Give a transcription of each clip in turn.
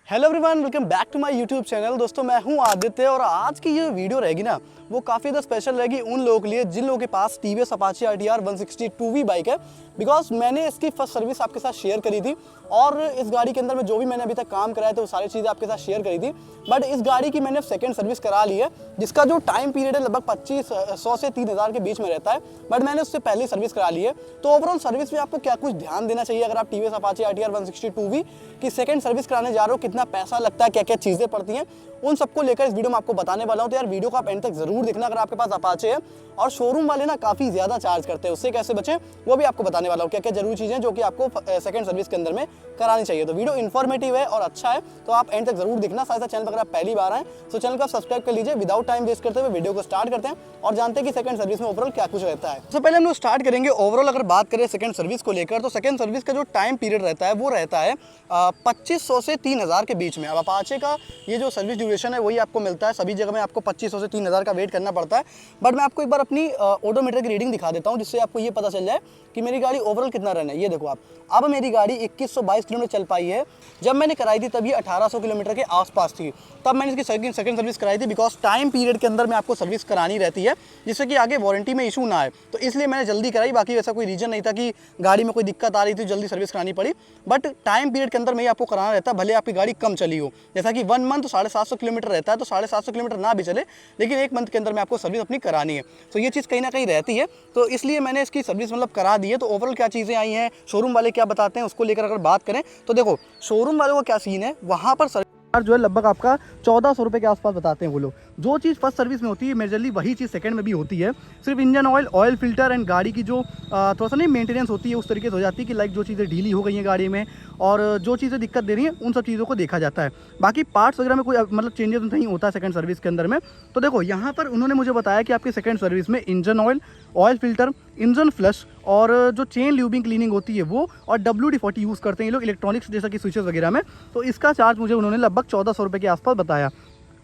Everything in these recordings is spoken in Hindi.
Hello everyone, welcome back to my YouTube channel. दोस्तों मैं हूं आदित्य और आज की ये वीडियो रहेगी ना वो काफ़ी ज़्यादा स्पेशल रहेगी उन लोगों के लिए जिन लोगों के पास TVS Apache RTR 160 2V bike है। बिकॉज मैंने इसकी फर्स्ट सर्विस आपके साथ शेयर करी थी और इस गाड़ी के अंदर में जो भी मैंने अभी तक काम कराया था वो सारी चीज़ें आपके साथ शेयर करी थी। बट इस गाड़ी की मैंने सेकंड सर्विस करा ली है जिसका जो टाइम पीरियड है लगभग 2500 से 3000 के बीच में रहता है। बट मैंने उससे पहले सर्विस करा ली है। तो ओवरऑल सर्विस में आपको क्या कुछ ध्यान देना चाहिए अगर आप टीवीएस अपाचे RTR 160 2V की सेकंड सर्विस कराने जा रहे हो, कितना पैसा लगता है, क्या क्या चीज़ें पड़ती हैं, उन सबको लेकर इस वीडियो में आपको बताने वाला हूं। तो यार वीडियो को आप एंड तक जरूर देखना अगर आपके पास अपाचे है। और शोरूम वाले ना काफ़ी ज़्यादा चार्ज करते हैं, उससे कैसे बचें वो भी आपको बताने वाला हूँ। क्या क्या जरूरी चीज़ें जो कि आपको सेकंड सर्विस के अंदर में करानी चाहिए। तो वीडियो इन्फॉर्मेटिव है और अच्छा है, तो आप एंड तक जरूर देखना। साथ साथ चैनल पर अगर आप पहली बार आए तो चैनल को सब्सक्राइब कर लीजिए। विदाउट टाइम वेस्ट करते हुए वीडियो को स्टार्ट करते हैं और जानते हैं कि सेकंड सर्विस में ओवरऑल क्या कुछ रहता है। सबसे पहले हम लोग स्टार्ट करेंगे ओवरऑल अगर बात करें सेकंड सर्विस को लेकर, तो सेकंड सर्विस का जो टाइम पीरियड रहता है वो रहता है 2500 से 3000 के बीच में। अब अपाचे का ये जो सर्विस ड्यूरेशन है वही आपको मिलता है, सभी जगह में आपको 2500 से 3000 का वेट करना पड़ता है। बट मैं आपको एक बार अपनी ओडोमीटर की रीडिंग दिखा देता हूँ जिससे आपको ये पता चल जाए कि मेरी गाड़ी ओवरऑल कितना रन है। ये देखो आप, अब मेरी गाड़ी 2122 किलोमीटर चल पाई है। जब मैंने कराई थी तब ये 1800 किलोमीटर के आसपास थी, तब मैंने इसकी सेकंड सर्विस कराई थी। बिकॉज टाइम पीरियड के अंदर में आपको सर्विस करानी रहती है जिससे कि आगे वारंटी में इशू ना आए, तो इसलिए मैंने जल्दी कराई। बाकी वैसा कोई रीजन नहीं था कि गाड़ी में कोई दिक्कत आ रही थी जल्दी सर्विस करानी पड़ी। बट टाइम पीरियड के अंदर में ही आपको कराना रहता है, भले आपकी गाड़ी कम चली हो। जैसा कि 1 मंथ तो 750 किलोमीटर रहता है, तो 750 किलोमीटर ना भी चले लेकिन 1 मंथ के अंदर में आपको सर्विस अपनी करानी है। तो ये चीज़ कहीं ना कहीं रहती है, तो इसलिए मैंने इसकी सर्विस मतलब करा दी है। तो ओवरऑल क्या चीज़ें आई हैं, शोरूम वाले क्या बताते हैं, उसको लेकर अगर बात करें तो देखो शोरूम वालों का क्या सीन है। वहाँ पर जो है लगभग आपका 1400 रुपये के आसपास बताते हैं वो लोग। जो चीज़ फर्स्ट सर्विस में होती है मेजरली वही चीज़ सेकंड में भी होती है। सिर्फ engine oil, oil filter and गाड़ी की जो थोड़ा सा नहीं मेंटेनेंस होती है उस तरीके से हो जाती है कि लाइक जो चीज़ें ढीली हो गई हैं गाड़ी में और जो चीज़ें दिक्कत दे रही हैं उन सब चीज़ों को देखा जाता है। बाकी पार्ट्स वगैरह में कोई मतलब चेंजेस नहीं होता सेकंड सर्विस के अंदर में। तो देखो यहाँ पर उन्होंने मुझे बताया कि आपकी सेकंड सर्विस में engine oil, oil filter, engine flush और जो चेन ल्यूबिंग क्लीनिंग होती है वो और WD-40 यूज़ करते हैं ये लोग इलेक्ट्रॉनिक्स जैसा कि स्विचेस वगैरह में। तो इसका चार्ज मुझे उन्होंने लगभग 1400 रुपये के आसपास बताया।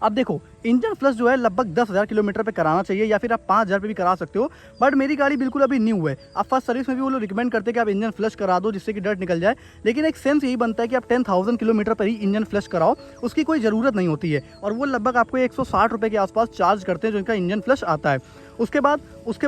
अब देखो इंजन फ्लश जो है लगभग 10,000 किलोमीटर पे कराना चाहिए या फिर आप 5,000 पे भी करा सकते हो। बट मेरी गाड़ी बिल्कुल अभी न्यू है। अब फर्स्ट सर्विस में भी वो लोग रिकमेंड करते हैं कि आप इंजन फ्लश करा दो जिससे कि डर्ट निकल जाए, लेकिन एक सेंस यही बनता है कि आप 10,000 किलोमीटर पर ही इंजन फ्लश कराओ, उसकी कोई ज़रूरत नहीं होती है। और वो लगभग आपको 160 रुपये के आसपास चार्ज करते हैं जो इनका इंजन फ्लश आता है। उसके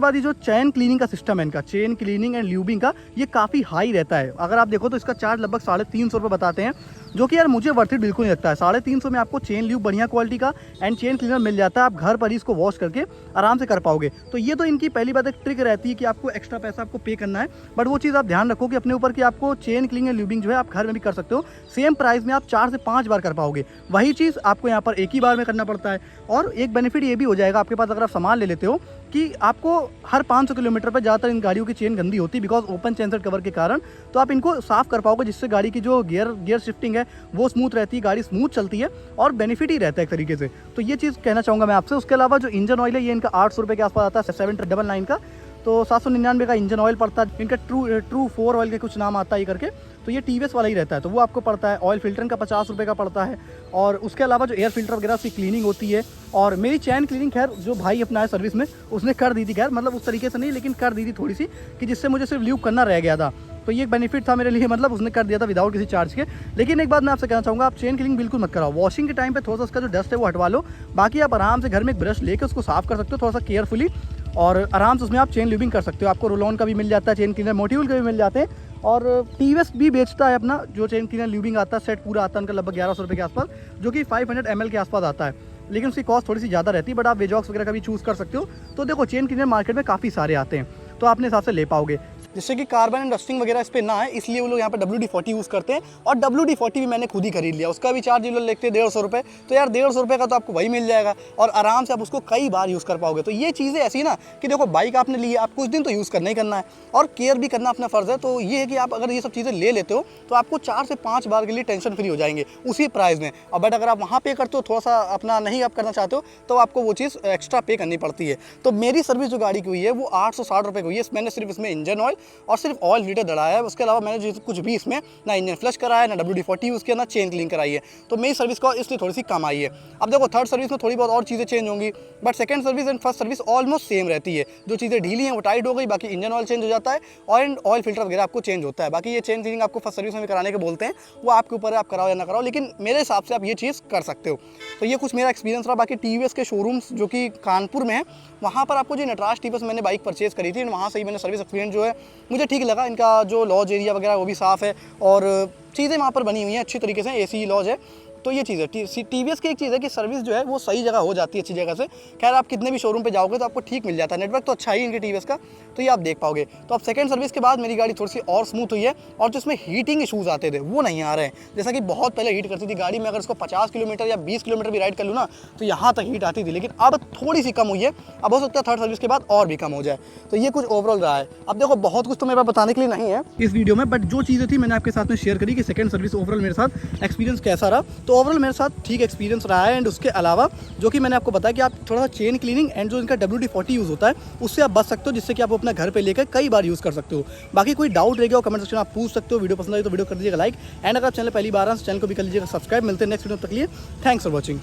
बाद ये जो चेन क्लीनिंग का सिस्टम है इनका, चेन क्लीनिंग एंड ल्यूबिंग का, ये काफ़ी हाई रहता है। अगर आप देखो तो इसका चार्ज लगभग 350 रुपये बताते हैं, जो कि यार मुझे वर्थ इट बिल्कुल नहीं लगता है। 350 में आपको चेन ल्यूब बढ़िया क्वालिटी का एंड चेन क्लीनर मिल जाता है, आप घर पर ही इसको वॉश करके आराम से कर पाओगे। तो ये तो इनकी पहली बात एक ट्रिक रहती है कि आपको एक्स्ट्रा पैसा आपको पे करना है। बट वो चीज़ आप ध्यान रखो कि अपने ऊपर कि आपको चेन क्लीनिंग एंड ल्यूबिंग जो है आप घर में भी कर सकते हो, सेम प्राइस में आप 4 से 5 बार कर पाओगे। वही चीज़ आपको यहाँ पर एक ही बार में करना पड़ता है। और एक बेनिफिट ये भी हो जाएगा आपके पास अगर आप सामान ले लेते हो कि आपको हर 500 किलोमीटर पर ज़्यादातर इन गाड़ियों की चेन गंदी होती है because open chain set cover के कारण, तो आप इनको साफ़ कर पाओगे जिससे गाड़ी की जो गियर शिफ्टिंग है वो स्मूथ रहती है, गाड़ी स्मूथ चलती है और बेनिफिट ही रहता है एक तरीके से। तो ये चीज़ कहना चाहूँगा मैं आपसे। उसके अलावा जो इंजन ऑयल है ये इनका 800 रुपये के आसपास आता है 799 का, तो 799 का इंजन ऑयल पड़ता है। इनका ट्रू 4 ऑयल के कुछ नाम आता है ये करके, तो ये TVS वाला ही रहता है तो वो आपको पड़ता है। ऑयल फिल्टर का 50 रुपये का पड़ता है। और उसके अलावा जो एयर फिल्टर वगैरह उसकी क्लीनिंग होती है। और मेरी चैन क्लीनिंग खैर जो भाई अपना है सर्विस में उसने कर दी थी, खैर मतलब उस तरीके से नहीं लेकिन कर दी थी थोड़ी सी, कि जिससे मुझे सिर्फ ल्यूब करना रह गया था। तो ये एक बेनिफिट था मेरे लिए, मतलब उसने कर दिया था विदाउट किसी चार्ज के। लेकिन एक बात मैं आपसे कहना चाहूँगा, आप चेन क्लीनिंग बिल्कुल मत कराओ। वॉशिंग के टाइम पे थोड़ा सा उसका जो डस्ट है वो हटवा लो, बाकी आप आराम से घर में एक ब्रश लेकर उसको साफ़ कर सकते हो थोड़ा सा केयरफुली, और आराम से उसमें आप चेन ल्यूबिंग कर सकते हो। आपको रोल ऑन का भी मिल जाता है, चेन क्लीनर मोटिवल के भी मिल जाते हैं। और TVS भी बेचता है अपना जो चेन क्लीनर ल्यूबिंग आता है, सेट पूरा आता है उनका लगभग 1100 रुपये के आसपास, जो कि 500 ml के आसपास आता है, लेकिन उसकी कॉस्ट थोड़ी सी ज़्यादा रहती है। बट आप वेजॉक्स वगैरह का भी चूज़ कर सकते हो। तो देखो चेन क्लीनर मार्केट में काफ़ी सारे आते हैं तो आपने हिसाब से ले पाओगे, जिससे कि कार्बन एंड डस्टिंग वगैरह इस पर ना है, इसलिए वो लोग यहाँ पे WD-40 यूज़ करते हैं। और WD-40 भी मैंने खुद ही खरीद लिया, उसका भी चार्ज ये लोग लेते हैं 150 रुपये। तो यार 150 रुपये का तो आपको वही मिल जाएगा और आराम से आप उसको कई बार यूज़ कर पाओगे। तो ये चीज़ें ऐसी ना कि देखो बाइक आपने ली है, आप कुछ दिन तो यूज़ करना ही करना है और केयर भी करना अपना फ़र्ज़ है। तो ये है कि आप अगर ये सब चीज़ें ले लेते हो तो आपको 4 से 5 बार के लिए टेंशन फ्री हो जाएंगे उसी प्राइस में। और बट अगर आप वहाँ पे करते हो थोड़ा सा अपना नहीं आप करना चाहते हो तो आपको वो चीज़ एक्स्ट्रा पे करनी पड़ती है। तो मेरी सर्विस जो गाड़ी की हुई है वो 860 रुपये हुई है। मैंने सिर्फ इसमें इंजन ऑयल और सिर्फ ऑयल हीटर दड़ाया है, उसके अलावा मैंने कुछ भी इसमें ना इंजन फ्लश कराया है, ना WD-40 यूज़ किया, ना चेन क्लीन कराई है। तो मेरी सर्विस कॉस्ट इसलिए थोड़ी सी कम आई है। अब देखो थर्ड सर्विस में थोड़ी बहुत और चीज़ें चेंज होंगी, but second service and first service almost same रहती है। जो चीज़ें ढीली हैं वो टाइट हो गई, बाकी इंजन ऑयल चेंज हो जाता है और ऑयल फिल्टर वगैरह आपको चेंज होता है। बाकी ये चेन क्लीनिंग आपको फर्स्ट सर्विस में कराने के बोलते हैं, वो आपके ऊपर है, आप कराओ या ना कराओ, लेकिन मेरे हिसाब से आप ये चीज़ कर सकते हो। तो ये कुछ मेरा एक्सपीरियंस रहा। बाकी TVS के शोरूम्स जो कि कानपुर में है, वहाँ पर आपको जो नटराज TVS मैंने बाइक परचेज़ करी थी, वहाँ से ही मैंने सर्विस एक्सपीरियंस जो है मुझे ठीक लगा। इनका जो लॉज एरिया वगैरह वो भी साफ़ है और चीज़ें वहाँ पर बनी हुई हैं अच्छी तरीके से, AC लॉज है। तो ये चीज़ है। TVS की एक चीज़ है कि सर्विस जो है वो सही जगह हो जाती है, अच्छी जगह से। खैर आप कितने भी शोरूम पे जाओगे तो आपको ठीक मिल जाता है, नेटवर्क तो अच्छा ही इनके TVS का, तो ये आप देख पाओगे। तो अब सेकंड सर्विस के बाद मेरी गाड़ी थोड़ी सी और स्मूथ हुई है और जो इसमें हीटिंग इशूज़ आते थे वो नहीं आ रहे हैं। जैसा कि बहुत पहले हीट करती थी गाड़ी में, अगर इसको 50 किलोमीटर या 20 किलोमीटर भी राइड कर लूँ ना तो यहाँ तक हीट आती थी, लेकिन अब थोड़ी सी कम हुई है। अब हो सकता है थर्ड सर्विस के बाद और भी कम हो जाए। तो ये कुछ ओवरऑल रहा है। अब देखो बहुत कुछ तो मेरे पास बताने के लिए नहीं है इस वीडियो में, बट जो चीज़ें थी मैंने आपके साथ में शेयर करी कि सेकंड सर्विस ओवरऑल मेरे साथ एक्सपीरियंस कैसा रहा। तो ओवरऑल मेरे साथ ठीक एक्सपीरियंस रहा है। एंड उसके अलावा जो कि मैंने आपको बताया कि आप थोड़ा सा चेन क्लीनिंग एंड जो इनका WD-40 यूज़ होता है उससे आप बच सकते हो, जिससे कि आप अपने घर पे लेकर कई बार यूज़ कर सकते हो। बाकी कोई डाउट रहेगा कमेंट सेक्शन में आप पूछ सकते हो। वीडियो पसंद आई तो वीडियो कर दीजिएगा लाइक, एंड अगर आप चैनल पहली बार हैं तो चैनल को भी कर लीजिएगा सब्सक्राइब। मिलते हैं नेक्स्ट वीडियो, तक के लिए थैंक्स फॉर वॉचिंग।